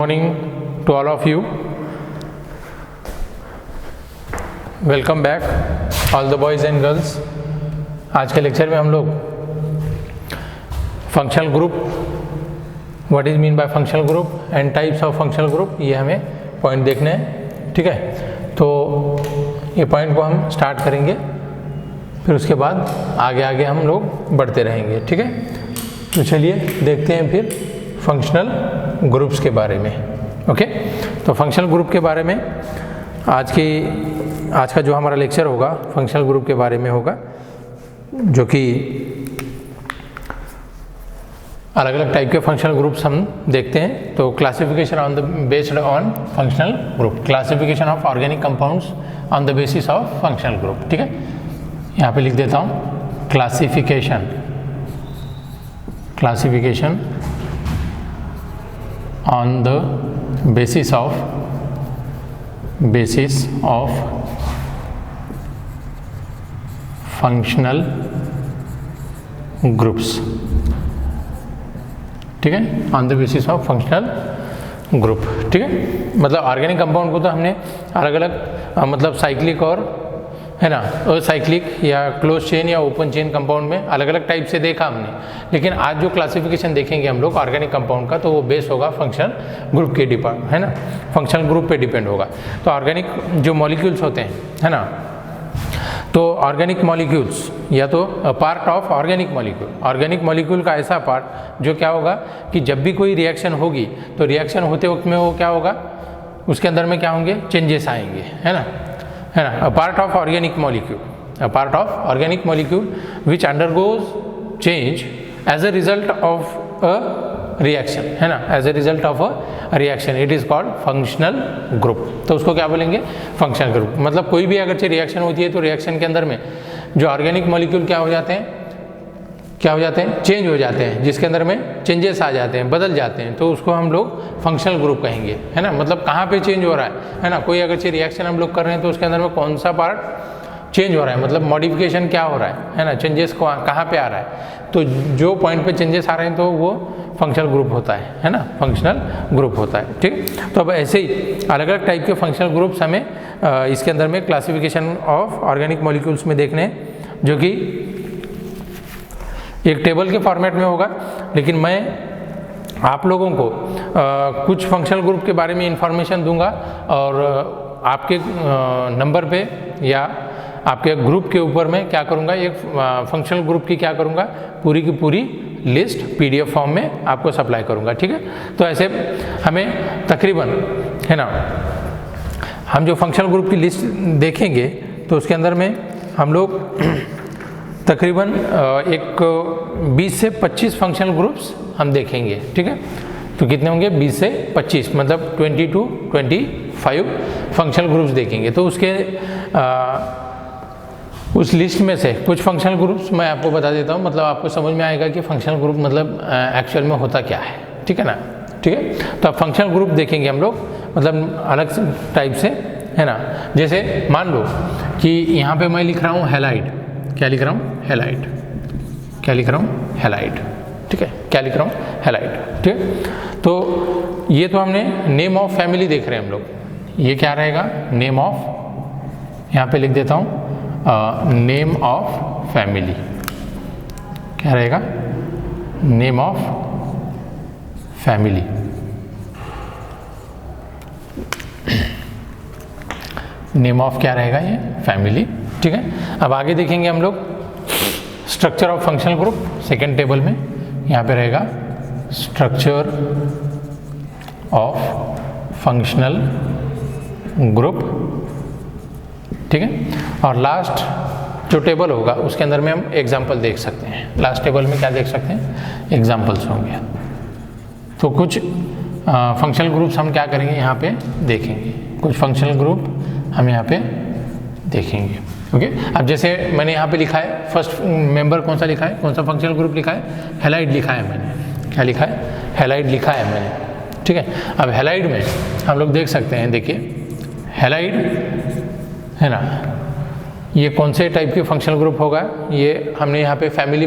Morning to all of you, welcome back all the boys and girls. आज के lecture में हम लोग functional group, what is mean by functional group and types of functional group, ये हमें point देखने हैं। ठीक है, तो ये पॉइंट को हम स्टार्ट करेंगे, फिर उसके बाद आगे आगे हम लोग बढ़ते रहेंगे। ठीक है, तो चलिए देखते हैं फिर फंक्शनल ग्रुप्स के बारे में। ओके, तो फंक्शनल ग्रुप के बारे में आज का जो हमारा लेक्चर होगा फंक्शनल ग्रुप के बारे में होगा, जो कि अलग अलग टाइप के फंक्शनल ग्रुप्स हम देखते हैं। तो classification on the based on functional group, classification of organic compounds on the basis of functional group. ठीक है, यहाँ पे लिख देता हूँ classification on the basis of functional groups। ठीक है, on the basis of functional group. ठीक है, मतलब ऑर्गेनिक कंपाउंड को तो हमने अलग अलग मतलब साइक्लिक और है ना असाइक्लिक या क्लोज चेन या ओपन चेन कंपाउंड में अलग अलग टाइप से देखा हमने, लेकिन आज जो क्लासिफिकेशन देखेंगे हम लोग ऑर्गेनिक कंपाउंड का, तो वो बेस होगा फंक्शनल ग्रुप के है ना, फंक्शनल ग्रुप पे डिपेंड होगा। तो ऑर्गेनिक जो मॉलिक्यूल्स होते हैं है ना, तो ऑर्गेनिक मॉलिक्यूल्स या तो पार्ट ऑफ ऑर्गेनिक मॉलिक्यूल का ऐसा पार्ट जो क्या होगा कि जब भी कोई रिएक्शन होगी तो रिएक्शन होते वक्त में वो क्या होगा, उसके अंदर में क्या होंगे, चेंजेस आएंगे, है ना, part of organic molecule which undergoes change as a result of a reaction, है ना, as a result of a reaction, it is called functional group. तो उसको क्या बोलेंगे, फंक्शनल ग्रुप। मतलब कोई भी अगर रिएक्शन होती है तो रिएक्शन के अंदर में जो ऑर्गेनिक मॉलिक्यूल क्या हो जाते हैं, चेंज हो जाते हैं, जिसके अंदर में चेंजेस आ जाते हैं, बदल जाते हैं, तो उसको हम लोग फंक्शनल ग्रुप कहेंगे, है ना। मतलब कहाँ पे चेंज हो रहा है ना, कोई अगर रिएक्शन हम लोग कर रहे हैं तो उसके अंदर में कौन सा पार्ट चेंज हो रहा है, मतलब मॉडिफिकेशन क्या हो रहा है ना, चेंजेस कहाँ पे आ रहा है, तो जो पॉइंट पे चेंजेस आ रहे हैं तो वो फंक्शनल ग्रुप होता है ना, फंक्शनल ग्रुप होता है। ठीक, तो अब ऐसे ही अलग अलग टाइप के फंक्शनल ग्रुप्स हमें इसके अंदर में क्लासिफिकेशन ऑफ ऑर्गेनिक मॉलिक्यूल्स में देखने हैं, जो कि एक टेबल के फॉर्मेट में होगा। लेकिन मैं आप लोगों को कुछ फंक्शनल ग्रुप के बारे में इंफॉर्मेशन दूंगा और आपके नंबर पे या आपके ग्रुप के ऊपर में क्या करूंगा, एक फंक्शनल ग्रुप की क्या करूंगा, पूरी की पूरी लिस्ट पीडीएफ फॉर्म में आपको सप्लाई करूंगा। ठीक है, तो ऐसे हमें तकरीबन, है ना, हम जो फंक्शनल ग्रुप की लिस्ट देखेंगे तो उसके अंदर में हम लोग तकरीबन एक 20 से 25 फंक्शनल ग्रुप्स हम देखेंगे। ठीक है, तो कितने होंगे, 20 से 25, मतलब 20 to 25 फंक्शनल ग्रुप्स देखेंगे। तो उसके उस लिस्ट में से कुछ फंक्शनल ग्रुप्स मैं आपको बता देता हूँ, मतलब आपको समझ में आएगा कि फंक्शनल ग्रुप मतलब एक्चुअल में होता क्या है। ठीक है ना, ठीक है, तो अब फंक्शनल ग्रुप देखेंगे हम लोग, मतलब अलग टाइप से, है ना। जैसे मान लो कि यहाँ पे मैं लिख रहा हूँ हैलाइड, क्या लिख रहा हूँ, हैलाइड, क्या लिख रहा हूँ, हैलाइड। ठीक है, क्या लिख रहा हूँ, हैलाइड। ठीक है, तो ये तो हमने नेम ऑफ फैमिली देख रहे हैं हम लोग, ये क्या रहेगा, नेम ऑफ, यहाँ पे लिख देता हूँ नेम ऑफ फैमिली, क्या रहेगा, name of family. Name of क्या रहेगा, ये फैमिली। ठीक है, अब आगे देखेंगे हम लोग structure of functional group, second table में यहाँ पे रहेगा स्ट्रक्चर ऑफ फंक्शनल ग्रुप। ठीक है, और लास्ट जो टेबल होगा उसके अंदर में हम एग्जाम्पल देख सकते हैं। लास्ट टेबल में क्या देख सकते हैं, एग्जाम्पल्स होंगे। तो कुछ फंक्शनल ग्रुप्स हम क्या करेंगे, यहाँ पे देखेंगे, कुछ फंक्शनल ग्रुप हम यहाँ पे देखेंगे। ओके, अब जैसे मैंने यहाँ पे लिखा है, फर्स्ट मेंबर कौन सा लिखा है, कौन सा फंक्शनल ग्रुप लिखा है, हैलाइड लिखा है मैंने, क्या लिखा है, हैलाइड लिखा है मैंने। ठीक है, अब हैलाइड में हम लोग देख सकते हैं, देखिए हैलाइड, है ना, ये कौन से टाइप के फंक्शनल ग्रुप होगा, ये हमने यहाँ पे फैमिली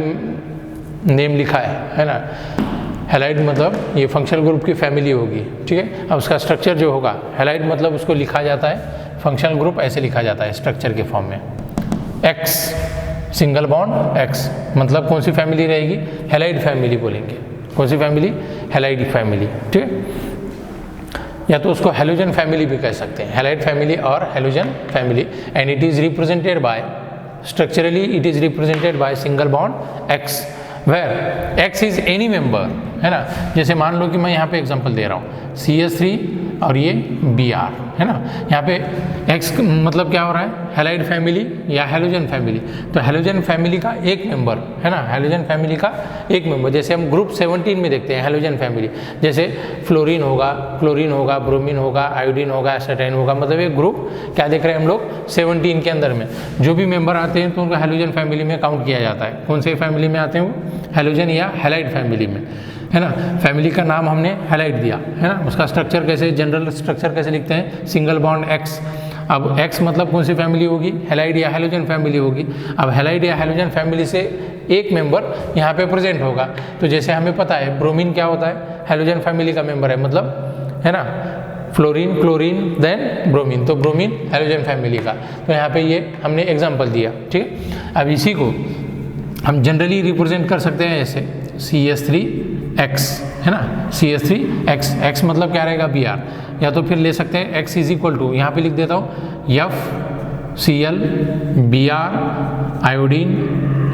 नेम लिखा है ना, हैलाइड मतलब ये फंक्शनल ग्रुप की फैमिली होगी, ठीक है। अब उसका स्ट्रक्चर जो होगा, हैलाइड मतलब उसको लिखा जाता है फंक्शनल ग्रुप ऐसे लिखा जाता है स्ट्रक्चर के फॉर्म में, एक्स सिंगल बॉन्ड एक्स, मतलब कौन सी फैमिली रहेगी, हैलाइड फैमिली बोलेंगे। कौन सी फैमिली, हैलाइड फैमिली, ठीक है। या तो उसको हैलोजन फैमिली भी कह सकते हैं, हैलाइड फैमिली और halogen family, and it is represented by, structurally it is represented by single bond X, where X is any member, है ना। जैसे मान लो कि मैं यहाँ पे एग्जांपल दे रहा हूँ CH3 और ये Br, है ना। यहाँ पे X मतलब क्या हो रहा है, हैलाइड फैमिली या हैलोजन फैमिली, तो हैलोजन फैमिली का एक मेंबर, है ना, हैलोजन फैमिली का एक मेंबर। जैसे हम ग्रुप 17 में देखते हैं हैलोजन फैमिली, जैसे फ्लोरीन होगा, क्लोरीन होगा, ब्रोमीन होगा, आयोडीन होगा, एसिटाइन होगा, मतलब एक ग्रुप क्या देख रहे हैं हम लोग 17 के अंदर में जो भी मेंबर आते हैं तो उनको हैलोजन फैमिली में काउंट किया जाता है। कौन से फैमिली में आते हैं वो, हैलोजन या हैलाइड फैमिली में, है ना। फैमिली का नाम हमने हैलाइड दिया, है ना। उसका स्ट्रक्चर कैसे, जनरल स्ट्रक्चर कैसे लिखते हैं, सिंगल बॉन्ड एक्स। अब एक्स मतलब कौन सी फैमिली होगी, हैलाइड या हैलोजन फैमिली होगी। अब हैलाइड या हैलोजन फैमिली से एक मेंबर यहाँ पे प्रेजेंट होगा, तो जैसे हमें पता है ब्रोमीन क्या होता है, हैलोजन फैमिली का मेंबर है, मतलब, है ना, फ्लोरीन, क्लोरीन, देन ब्रोमीन, तो ब्रोमीन हैलोजन फैमिली का। तो यहाँ पे ये हमने एग्जाम्पल दिया, ठीक है। अब इसी को हम जनरली रिप्रेजेंट कर सकते हैं ऐसे CH3X, है ना, CH3X, X मतलब क्या रहेगा, Br, या तो फिर ले सकते हैं X इज इक्वल टू, यहाँ पे लिख देता हूँ FCl Br आयोडीन,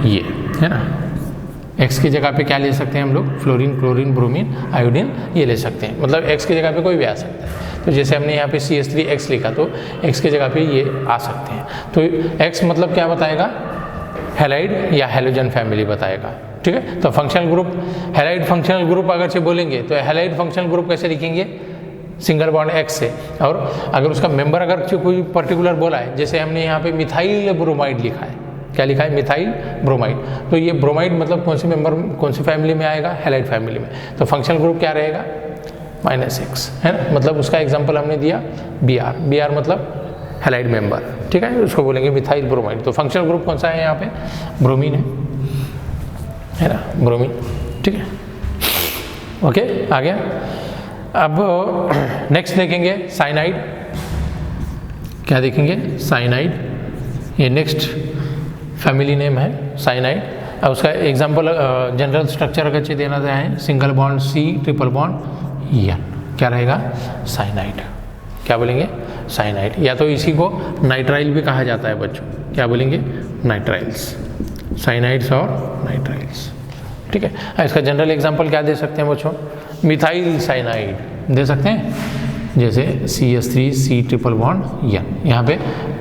ये, है ना। X की जगह पे क्या ले सकते हैं हम लोग, फ्लोरीन, क्लोरीन, ब्रोमीन, आयोडीन, ये ले सकते हैं, मतलब X की जगह पे कोई भी आ सकता है। तो जैसे हमने यहाँ पे CH3X लिखा तो X की जगह पे ये आ सकते हैं। तो X मतलब क्या बताएगा, हैलाइड या हैलोजन फैमिली बताएगा, ठीक है। तो functional group, halide functional group अगर से बोलेंगे तो हैलाइड फंक्शनल ग्रुप कैसे लिखेंगे, सिंगल बॉन्ड एक्स से। और अगर उसका मेंबर अगर कोई पर्टिकुलर बोला है, जैसे हमने यहाँ पे मिथाइल ब्रोमाइड लिखा है, क्या लिखा है, मिथाइल ब्रोमाइड, तो ये ब्रोमाइड मतलब कौन सी मेंबर, कौन सी फैमिली में आएगा, हैलाइड फैमिली में। तो फंक्शनल ग्रुप क्या रहेगा, -X, है ना, मतलब उसका एग्जाम्पल हमने दिया Br मतलब हैलाइड मेंबर, ठीक है, उसको बोलेंगे मिथाइल ब्रोमाइड। तो फंक्शनल ग्रुप कौन सा है यहाँ पे, ब्रोमीन है ना, ब्रोमीन, ठीक है, ओके, आ गया। अब नेक्स्ट देखेंगे साइनाइड, क्या देखेंगे, साइनाइड, ये नेक्स्ट फैमिली नेम है साइनाइड। अब उसका एग्जांपल जनरल स्ट्रक्चर अगर चाहिए देना चाहें, single bond C triple bond N, क्या रहेगा, साइनाइड, क्या बोलेंगे, साइनाइड। या तो इसी को नाइट्राइल भी कहा जाता है बच्चों, क्या बोलेंगे, नाइट्राइल्स, साइनाइड्स और नाइट्राइल्स, ठीक है। इसका जनरल एग्जांपल क्या दे सकते हैं बच्चों, मिथाइल साइनाइड दे सकते हैं, जैसे CH3 C triple bond N, यहाँ पे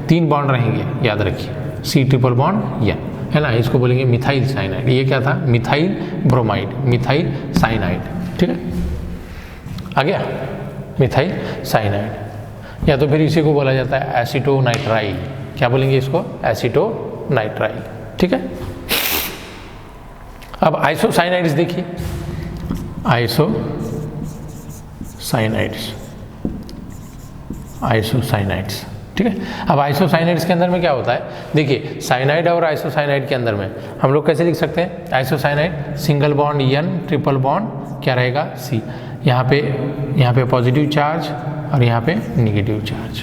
3 बॉन्ड रहेंगे, याद रखिए, C ट्रिपल बॉन्ड N, है ना, इसको बोलेंगे मिथाइल साइनाइड। ये क्या था, मिथाइल ब्रोमाइड, मिथाइल साइनाइड, ठीक है, आ गया, मिथाइल साइनाइड। या तो फिर इसी को बोला जाता है एसीटोनाइट्राइल, क्या बोलेंगे इसको, एसीटोनाइट्राइल, ठीक है। अब आइसोसाइनाइड्स देखिए, आइसोसाइनाइड्स, ठीक है। अब आइसोसाइनाइड्स के अंदर में क्या होता है, देखिए साइनाइड और आइसोसाइनाइड के अंदर में हम लोग कैसे लिख सकते हैं, isocyanide single bond N triple bond क्या रहेगा, C, यहाँ पे पॉजिटिव चार्ज और यहाँ पे निगेटिव चार्ज,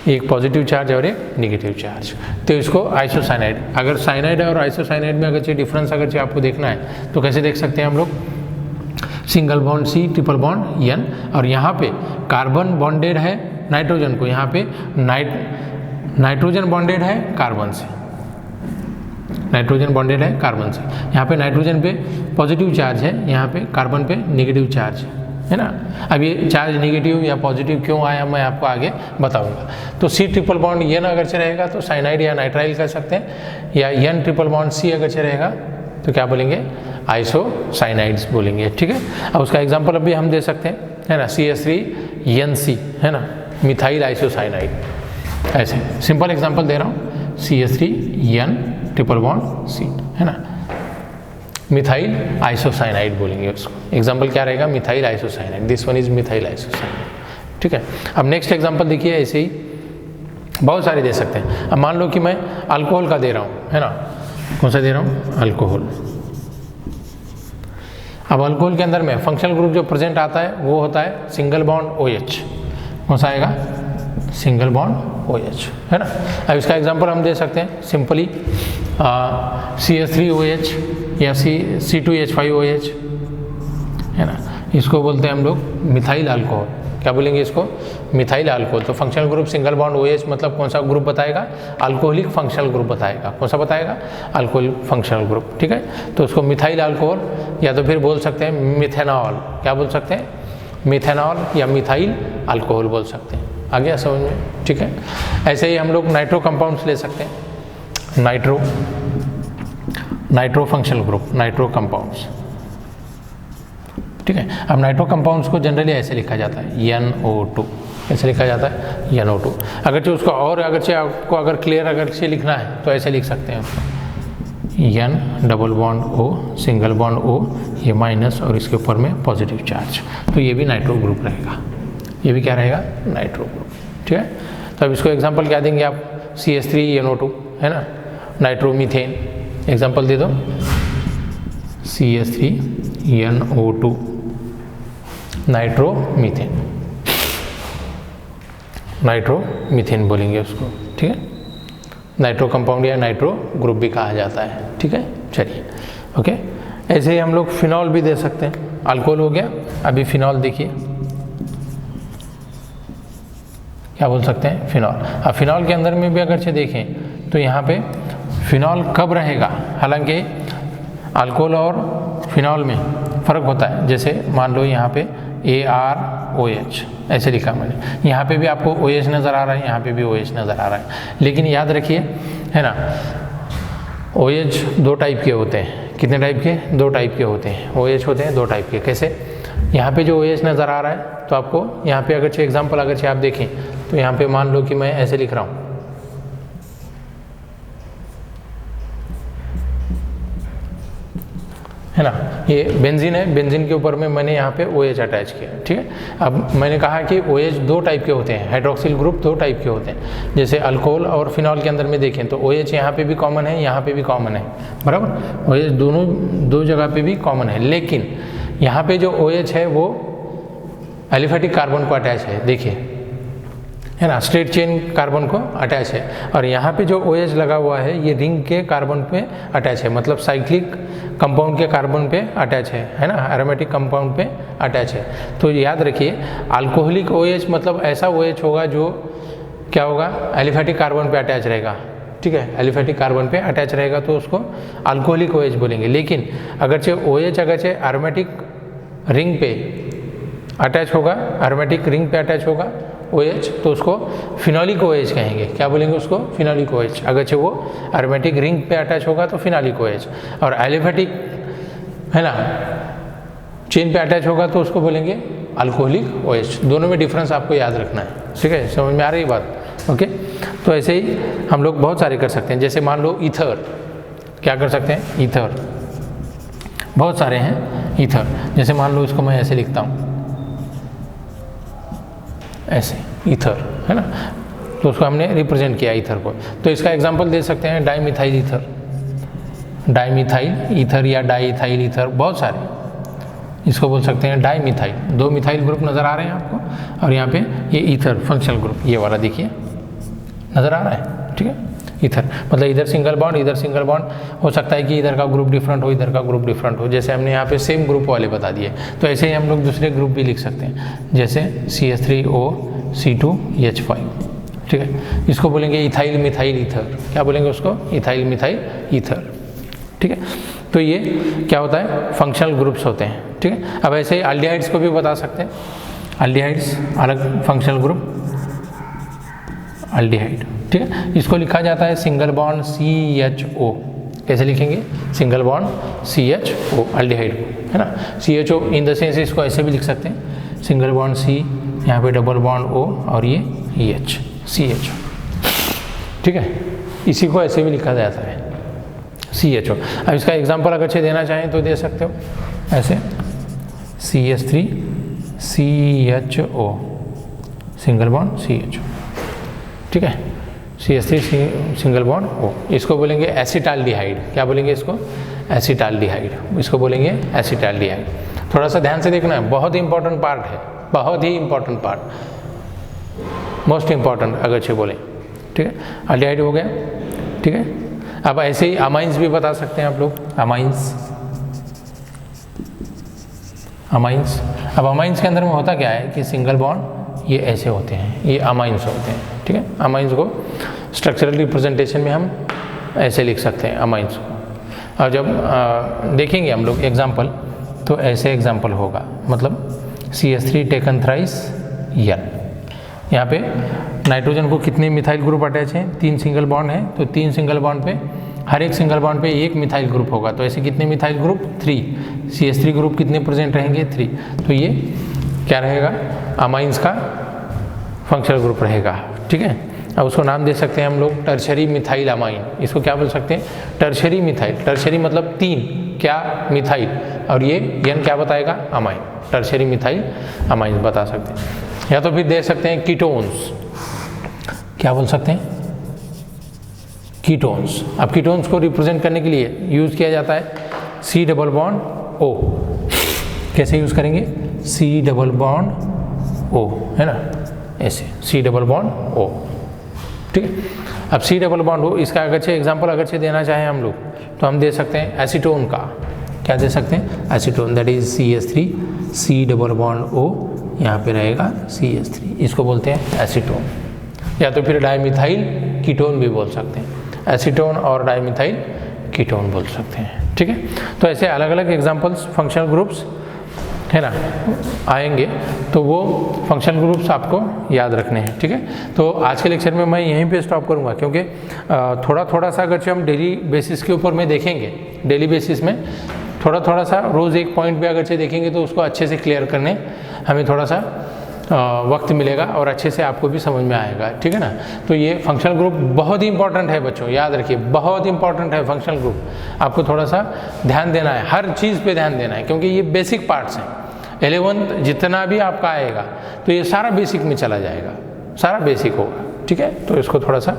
एक पॉजिटिव चार्ज और एक निगेटिव चार्ज, तो इसको आइसोसाइनाइड। अगर साइनाइड और आइसोसाइनाइड में अगर डिफरेंस अगर आपको देखना है तो कैसे देख सकते हैं हम लोग, single bond C triple bond N, और यहाँ पे कार्बन बॉन्डेड है नाइट्रोजन को, यहाँ पे नाइट्रोजन बॉन्डेड है कार्बन से, नाइट्रोजन बॉन्डेड है कार्बन से, यहाँ पे नाइट्रोजन पे पॉजिटिव चार्ज है, यहाँ पे कार्बन पे नेगेटिव चार्ज है ना। अब ये चार्ज नेगेटिव या पॉजिटिव क्यों आया मैं आपको आगे बताऊंगा। तो C ट्रिपल बॉन्ड N अगर से रहेगा तो साइनाइड या नाइट्राइल कर सकते हैं, या N ट्रिपल बॉन्ड C अगर से रहेगा तो क्या बोलेंगे, आइसोसाइनाइड्स बोलेंगे, ठीक है। अब उसका एग्जांपल अभी हम दे सकते हैं, है ना, CH3NC, है ना, मिथाइल आइसोसाइनाइड, ऐसे सिंपल एग्जांपल दे रहा हूँ, CH3N ट्रिपल बॉन्ड C, है ना, मिथाइल आइसोसाइनाइड बोलेंगे उसको। एग्जांपल क्या रहेगा, methyl isocyanide, this one is methyl isocyanide, ठीक है। अब नेक्स्ट एग्जांपल देखिए, ऐसे ही बहुत सारे दे सकते हैं। अब मान लो कि मैं अल्कोहल का दे रहा हूँ, है ना, कौन सा दे रहा हूँ, अल्कोहल। अब अल्कोहल के अंदर में फंक्शनल ग्रुप जो प्रेजेंट आता है वो होता है सिंगल बॉन्ड OH। कौन सा आएगा? सिंगल बॉन्ड OH, है ना। अब इसका एग्जांपल हम दे सकते हैं सिंपली CH3OH या C2H5OH, है ना। इसको बोलते हैं हम लोग मिथाइल अल्कोहल। क्या बोलेंगे इसको? Methyl alcohol. तो functional group single bond OH मतलब कौन सा ग्रुप बताएगा? अल्कोहलिक फंक्शनल ग्रुप बताएगा। कौन सा बताएगा? अल्कोहलिक फंक्शनल ग्रुप, ठीक है। तो उसको मिथाइल अल्कोहल या तो फिर बोल सकते हैं मिथेनॉल। क्या बोल सकते हैं? मिथेनॉल या मिथाइल अल्कोहल बोल सकते हैं। आ गया समझ में? ठीक है। ऐसे ही हम लोग नाइट्रो कंपाउंड्स ले सकते हैं। Nitro functional group, nitro compounds, ठीक है। अब नाइट्रो कंपाउंड्स को जनरली ऐसे लिखा जाता है NO2। ऐसे लिखा जाता है NO2। अगरचे उसको और अगरचे आपको अगर क्लियर अगरचे लिखना है तो ऐसे लिख सकते हैं उसको N double bond O single bond O, ये माइनस और इसके ऊपर में पॉजिटिव चार्ज। तो ये भी नाइट्रो ग्रुप रहेगा। ये भी क्या रहेगा? नाइट्रो ग्रुप, ठीक है। तो अब इसको एग्जांपल क्या देंगे आप? CH3NO2, है ना। नाइट्रोमीथेन एग्जांपल दे दो, CH3NO2 नाइट्रोमीथेन। नाइट्रोमीथेन बोलेंगे उसको, ठीक है। नाइट्रो कंपाउंड या नाइट्रो ग्रुप भी कहा जाता है, ठीक है। चलिए, ओके। ऐसे ही हम लोग फिनॉल भी दे सकते हैं। अल्कोहल हो गया, अभी फिनॉल देखिए क्या बोल सकते हैं? फिनॉल। अब फिनॉल के अंदर में भी अगर से देखें तो यहाँ पे फिनॉल कब रहेगा? हालांकि अल्कोहल और फिनॉल में फ़र्क होता है। जैसे मान लो यहाँ पे AROH ऐसे लिखा मैंने, यहाँ पे भी आपको OH नज़र आ रहा है, यहाँ पे भी OH नज़र आ रहा है। लेकिन याद रखिए, है ना, OH दो टाइप के होते हैं। कितने टाइप के? दो टाइप के होते हैं। OH होते हैं दो टाइप के। कैसे? यहाँ पे जो OH नज़र आ रहा है तो आपको यहाँ पे अगर एग्जाम्पल अगर आप देखें तो यहाँ पे मान लो कि मैं ऐसे लिख रहा हूँ, है ना। ये बेंजीन है, बेंजीन के ऊपर में मैंने यहाँ पे OH अटैच किया, ठीक है। अब मैंने कहा कि OH दो टाइप के होते हैं, हाइड्रोक्सिल ग्रुप दो टाइप के होते हैं। जैसे अल्कोहल और फिनॉल के अंदर में देखें तो OH यहाँ पे भी कॉमन है, यहाँ पे भी कॉमन है, बराबर। OH दोनों दो जगह पे भी कॉमन है, लेकिन यहाँ पे जो OH है वो एलिफेटिक कार्बन को अटैच है, देखिए, है ना, स्ट्रेट चेन कार्बन को अटैच है। और यहाँ पे जो OH लगा हुआ है ये रिंग के कार्बन पे अटैच है, मतलब साइक्लिक कंपाउंड के कार्बन पे अटैच है ना, एरोमेटिक कंपाउंड पे अटैच है। तो याद रखिए, अल्कोहलिक OH मतलब ऐसा OH होगा जो क्या होगा? एलिफेटिक कार्बन पे अटैच रहेगा, ठीक है। एलिफेटिक कार्बन पे अटैच रहेगा तो उसको अल्कोहलिक OH बोलेंगे। लेकिन अगरचे OH अगरचे एरोमेटिक रिंग पे अटैच होगा, एरोमेटिक रिंग पे अटैच होगा OH, तो उसको फिनोलिक OH कहेंगे। क्या बोलेंगे उसको? Phenolic OH। अगरचे वो एरोमेटिक रिंग पे अटैच होगा तो फिनोलिक OH, और एलिफेटिक, है ना, चेन पे अटैच होगा तो उसको बोलेंगे अल्कोहलिक OH। दोनों में डिफरेंस आपको याद रखना है, ठीक है। समझ में आ रही बात? ओके। तो ऐसे ही हम लोग बहुत सारे कर सकते हैं। जैसे मान लो ईथर, क्या कर सकते हैं? ईथर, बहुत सारे हैं ईथर। जैसे मान लो इसको मैं ऐसे लिखता हूँ, ऐसे ईथर, है ना। तो उसको हमने रिप्रेजेंट किया ईथर को। तो इसका एग्जांपल दे सकते हैं डाइमिथाइल ईथर, डाइमिथाइल ईथर या डाइथाइल ईथर, बहुत सारे। इसको बोल सकते हैं डाइमिथाइल। दो मिथाइल ग्रुप नज़र आ रहे हैं आपको, और यहाँ पे ये ईथर फंक्शनल ग्रुप, ये वाला देखिए नज़र आ रहा है, ठीक है। ईथर मतलब इधर सिंगल बॉन्ड, इधर सिंगल बॉन्ड। हो सकता है कि इधर का ग्रुप डिफरेंट हो, इधर का ग्रुप डिफरेंट हो, जैसे हमने यहाँ पे सेम ग्रुप वाले बता दिए। तो ऐसे ही हम लोग दूसरे ग्रुप भी लिख सकते हैं, जैसे CH3OC2H5, ठीक है। इसको बोलेंगे इथाइल मिथाइल ईथर। क्या बोलेंगे उसको? इथाइल मिथाइल ईथर, ठीक है। तो ये क्या होता है? फंक्शनल ग्रुप्स होते हैं, ठीक है। अब ऐसे ही अल्डिहाइड्स को भी बता सकते हैं। अल्डिहाइड्स अलग फंक्शनल ग्रुप, अल्डिहाइड, ठीक है। इसको लिखा जाता है सिंगल बॉन्ड CHO। कैसे लिखेंगे? सिंगल बॉन्ड CHO, अल्डिहाइड, है ना। CHO इन द सेंस इसको ऐसे भी लिख सकते हैं, सिंगल बॉन्ड C, यहाँ पे डबल बॉन्ड O और ये EH, CHO, ठीक है। इसी को ऐसे भी लिखा जाता है CHO। अब इसका एग्जांपल अगर अच्छे देना चाहें तो दे सकते हो ऐसे, CH3CHO, सिंगल बॉन्ड CHO, ठीक है। CH3 single bond O। इसको बोलेंगे एसिटाल्डिहाइड। क्या बोलेंगे इसको? एसिटाल्डिहाइड, इसको बोलेंगे एसिटाल्डिहाइड। थोड़ा सा ध्यान से देखना है, बहुत ही इंपॉर्टेंट पार्ट है, बहुत ही इंपॉर्टेंट पार्ट, मोस्ट इंपॉर्टेंट अगर अच्छे बोले, ठीक है। एल्डिहाइड हो गया, ठीक है। अब ऐसे ही अमाइंस भी बता सकते हैं आप लोग, अमाइंस। अब अमाइंस के अंदर में होता क्या है कि सिंगल बॉन्ड ये ऐसे होते हैं, ये अमाइंस होते हैं, ठीक है। अमाइंस को स्ट्रक्चरल रिप्रेजेंटेशन में हम ऐसे लिख सकते हैं अमाइंस को। और जब देखेंगे हम लोग एग्जाम्पल, तो ऐसे एग्जाम्पल होगा, मतलब CH3 टेकन थ्राइस N। यहाँ पे नाइट्रोजन को कितने मिथाइल ग्रुप अटैच हैं, 3 सिंगल बॉन्ड है, तो 3 सिंगल बॉन्ड पे हर एक सिंगल बॉन्ड पे एक मिथाइल ग्रुप होगा, तो ऐसे कितने मिथाइल ग्रुप, 3। CH3 ग्रुप कितने प्रेजेंट रहेंगे, 3। तो ये क्या रहेगा, अमाइंस का फंक्शनल ग्रुप रहेगा, ठीक है। अब उसको नाम दे सकते हैं हम लोग टर्शरी मिथाइल अमाइन, इसको क्या बोल सकते हैं, टर्शरी मिथाइल। टर्शरी मतलब 3 क्या, मिथाइल, और ये N क्या बताएगा, अमाइन, टर्शरी मिथाइल अमाइन बता सकते हैं। या तो फिर दे सकते हैं कीटोन्स, क्या बोल सकते हैं, कीटोन्स। अब कीटोन्स को रिप्रेजेंट करने के लिए यूज़ किया जाता है C डबल बॉन्ड O। कैसे यूज़ करेंगे, C डबल बॉन्ड O, है ना, ऐसे C डबल बॉन्ड O, ठीक है। अब C डबल बॉन्ड O, इसका अगर से एग्जाम्पल अगर से देना चाहें हम लोग, तो हम दे सकते हैं एसीटोन का, क्या दे सकते हैं, acetone, that is CH3 C double bond O, यहाँ पे रहेगा CH3, इसको बोलते हैं एसीटोन। या तो फिर डाइमिथाइल कीटोन भी बोल सकते हैं, एसीटोन और डाइमिथाइल कीटोन बोल सकते हैं, ठीक है। तो ऐसे अलग अलग एग्जांपल्स फंक्शनल ग्रुप्स है ना आएंगे, तो वो फंक्शनल ग्रुप्स आपको याद रखने हैं, ठीक है। तो आज के लेक्चर में मैं यहीं पे स्टॉप करूँगा, क्योंकि थोड़ा सा अगर हम डेली बेसिस के ऊपर में देखेंगे, डेली बेसिस में थोड़ा सा रोज़ एक पॉइंट पे अगर से देखेंगे, तो उसको अच्छे से क्लियर करने हमें थोड़ा सा वक्त मिलेगा और अच्छे से आपको भी समझ में आएगा, ठीक है ना। तो ये फंक्शनल ग्रुप बहुत ही इंपॉर्टेंट है बच्चों, याद रखिए, बहुत इंपॉर्टेंट है फंक्शनल ग्रुप। आपको थोड़ा सा ध्यान देना है, हर चीज़ पे ध्यान देना है, क्योंकि ये बेसिक पार्ट्स हैं। 11th जितना भी आपका आएगा, तो ये सारा बेसिक में चला जाएगा, सारा बेसिक होगा, ठीक है। तो इसको थोड़ा सा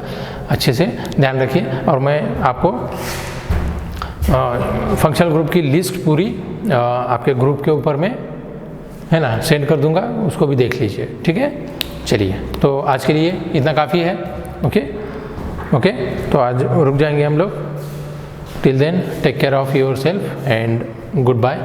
अच्छे से ध्यान रखिए, और मैं आपको फंक्शनल ग्रुप की लिस्ट पूरी आपके ग्रुप के ऊपर में है ना सेंड कर दूंगा, उसको भी देख लीजिए, ठीक है। चलिए, तो आज के लिए इतना काफ़ी है, ओके। तो आज रुक जाएंगे हम लोग। Till then take care of yourself and good bye.